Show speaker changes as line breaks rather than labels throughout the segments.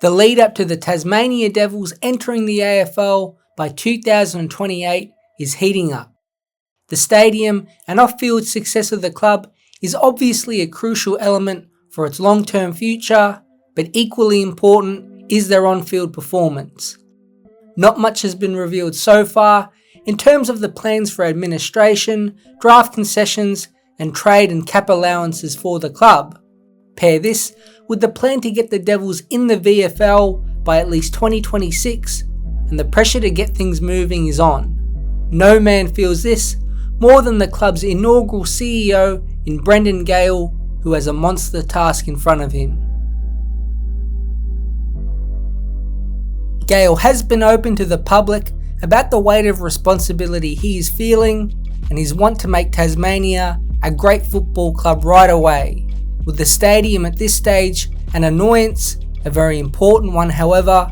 The lead up to the Tasmania Devils entering the AFL by 2028 is heating up. The stadium and off-field success of the club is obviously a crucial element for its long-term future, but equally important is their on-field performance. Not much has been revealed so far in terms of the plans for administration, draft concessions, and trade and cap allowances for the club. Pair this with the plan to get the Devils in the VFL by at least 2026, and the pressure to get things moving is on. No man feels this more than the club's inaugural CEO in Brendan Gale, who has a monster task in front of him. Gale has been open to the public about the weight of responsibility he is feeling and his want to make Tasmania a great football club right away. With the stadium at this stage an annoyance, a very important one however,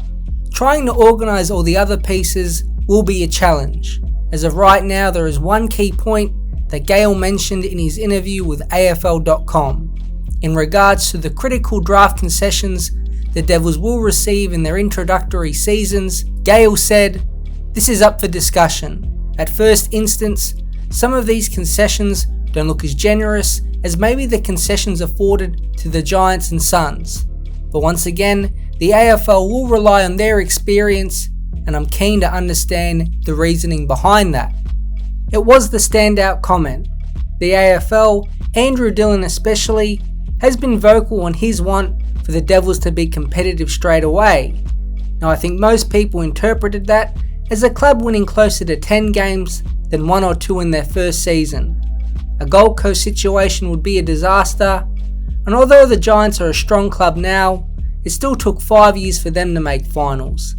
trying to organise all the other pieces will be a challenge. As of right now, there is one key point that Gale mentioned in his interview with AFL.com. In regards to the critical draft concessions the Devils will receive in their introductory seasons, Gale said, "This is up for discussion. At first instance, some of these concessions don't look as generous as maybe the concessions afforded to the Giants and Suns. But once again, the AFL will rely on their experience, and I'm keen to understand the reasoning behind that." It was the standout comment. The AFL, Andrew Dillon especially, has been vocal on his want for the Devils to be competitive straight away. Now I think most people interpreted that as a club winning closer to 10 games than 1 or 2 in their first season. A Gold Coast situation would be a disaster, and although the Giants are a strong club now, it still took 5 years for them to make finals.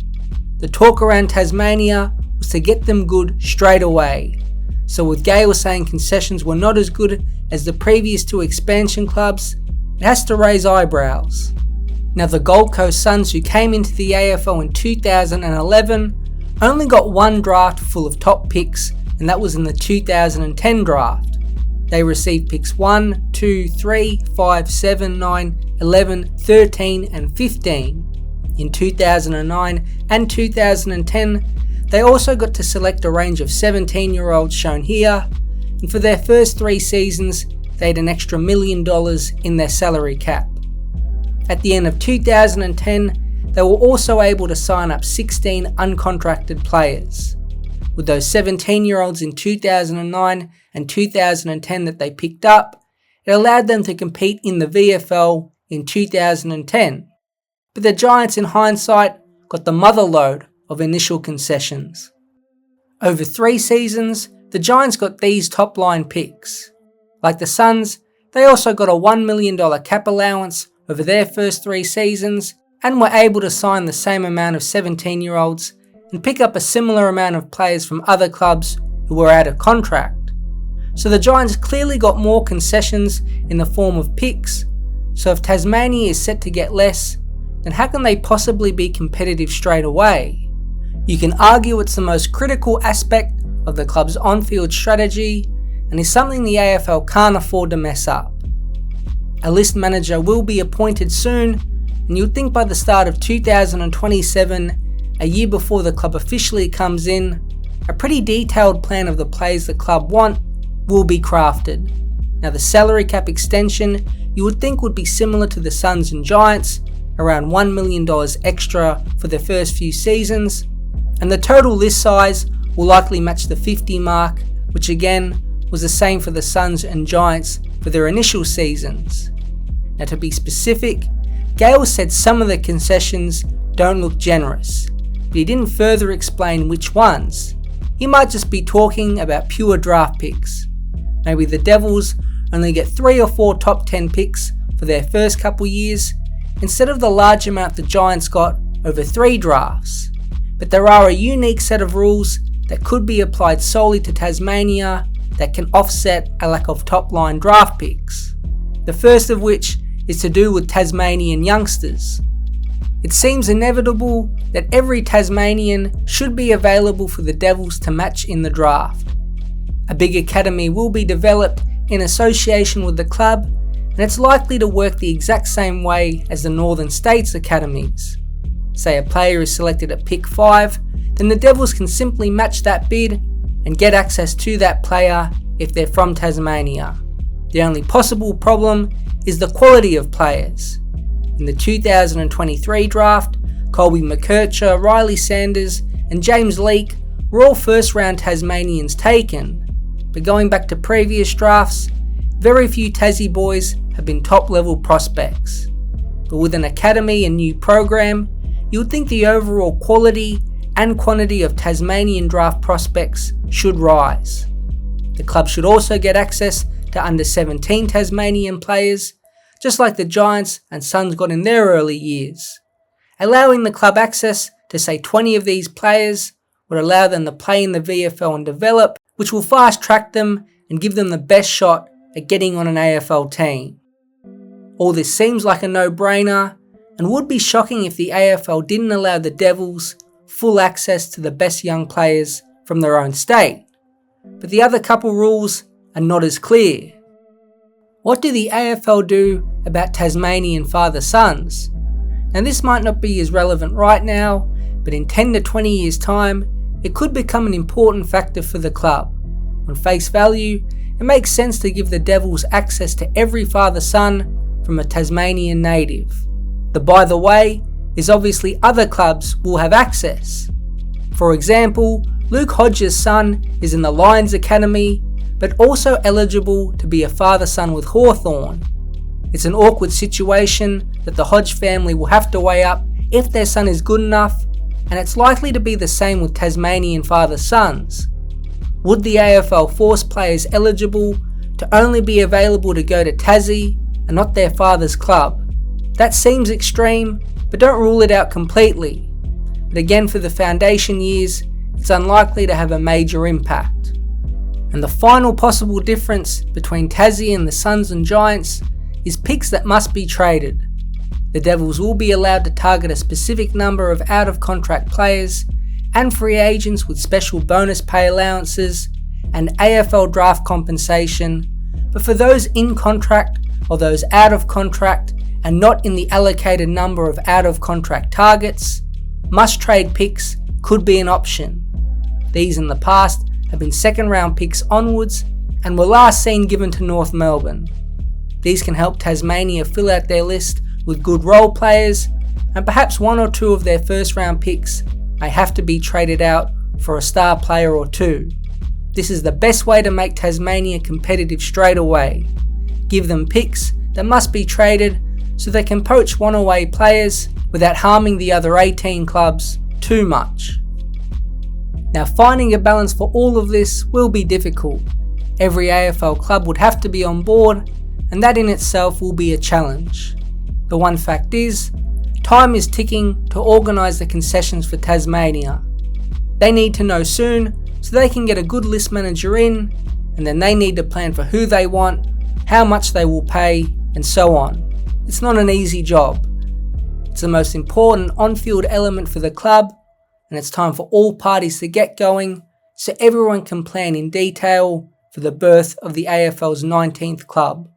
The talk around Tasmania was to get them good straight away. So with Gale saying concessions were not as good as the previous 2 expansion clubs, it has to raise eyebrows. Now the Gold Coast Suns, who came into the AFL in 2011, only got 1 draft full of top picks, and that was in the 2010 draft. They received picks 1, 2, 3, 5, 7, 9, 11, 13 and 15. In 2009 and 2010, they also got to select a range of 17-year-olds shown here, and for their first 3 seasons, they had an extra $1 million in their salary cap. At the end of 2010, they were also able to sign up 16 uncontracted players. With those 17-year-olds in 2009 and 2010 that they picked up, it allowed them to compete in the VFL in 2010. But the Giants, in hindsight, got the motherlode of initial concessions. Over 3 seasons, the Giants got these top-line picks. Like the Suns, they also got a $1 million cap allowance over their first 3 seasons and were able to sign the same amount of 17-year-olds and pick up a similar amount of players from other clubs who were out of contract. So the Giants clearly got more concessions in the form of picks, so if Tasmania is set to get less, then how can they possibly be competitive straight away? You can argue it's the most critical aspect of the club's on-field strategy and is something the AFL can't afford to mess up. A list manager will be appointed soon, and you'd think by the start of 2027, a year before the club officially comes in, a pretty detailed plan of the players the club want will be crafted. Now the salary cap extension you would think would be similar to the Suns and Giants, around $1 million extra for their first few seasons, and the total list size will likely match the 50 mark, which again was the same for the Suns and Giants for their initial seasons. Now to be specific, Gale said some of the concessions don't look generous, but he didn't further explain which ones. He might just be talking about pure draft picks. Maybe the Devils only get 3 or 4 top 10 picks for their first couple years, instead of the large amount the Giants got over 3 drafts. But there are a unique set of rules that could be applied solely to Tasmania that can offset a lack of top-line draft picks. The first of which is to do with Tasmanian youngsters. It seems inevitable that every Tasmanian should be available for the Devils to match in the draft. A big academy will be developed in association with the club, and it's likely to work the exact same way as the Northern States academies. say a player is selected at pick 5, then the Devils can simply match that bid and get access to that player if they're from Tasmania. The only possible problem is the quality of players. In the 2023 draft, Colby McKercher, Riley Sanders and James Leake were all first round Tasmanians taken, but going back to previous drafts, very few Tassie boys have been top level prospects. But with an academy and new program, you would think the overall quality and quantity of Tasmanian draft prospects should rise. The club should also get access to under 17 Tasmanian players, just like the Giants and Suns got in their early years. Allowing the club access to say 20 of these players would allow them to play in the VFL and develop, which will fast track them and give them the best shot at getting on an AFL team. All this seems like a no-brainer and would be shocking if the AFL didn't allow the Devils full access to the best young players from their own state. But the other couple rules are not as clear. What do the AFL do about Tasmanian father-sons? Now this might not be as relevant right now, but in 10 to 20 years time, it could become an important factor for the club. On face value, it makes sense to give the Devils access to every father-son from a Tasmanian native. The by the way is obviously other clubs will have access. For example, Luke Hodges' son is in the Lions Academy, but also eligible to be a father-son with Hawthorn. It's an awkward situation that the Hodge family will have to weigh up if their son is good enough, and it's likely to be the same with Tasmanian father-sons. Would the AFL force players eligible to only be available to go to Tassie and not their father's club? That seems extreme, but don't rule it out completely. But again, for the foundation years, it's unlikely to have a major impact. And the final possible difference between Tassie and the Suns and Giants is picks that must be traded. The Devils will be allowed to target a specific number of out-of-contract players and free agents with special bonus pay allowances and AFL draft compensation, but for those in contract or those out of contract and not in the allocated number of out-of-contract targets, must-trade picks could be an option. These in the past have been second-round picks onwards and were last seen given to North Melbourne. These can help Tasmania fill out their list with good role players, and perhaps one or two of their first-round picks may have to be traded out for a star player or two. This is the best way to make Tasmania competitive straight away. Give them picks that must be traded so they can poach one-away players without harming the other 18 clubs too much. Now, finding a balance for all of this will be difficult. Every AFL club would have to be on board, and that in itself will be a challenge. The one fact is, time is ticking to organise the concessions for Tasmania. They need to know soon so they can get a good list manager in, and then they need to plan for who they want, how much they will pay, and so on. It's not an easy job. It's the most important on-field element for the club, and it's time for all parties to get going so everyone can plan in detail for the birth of the AFL's 19th club.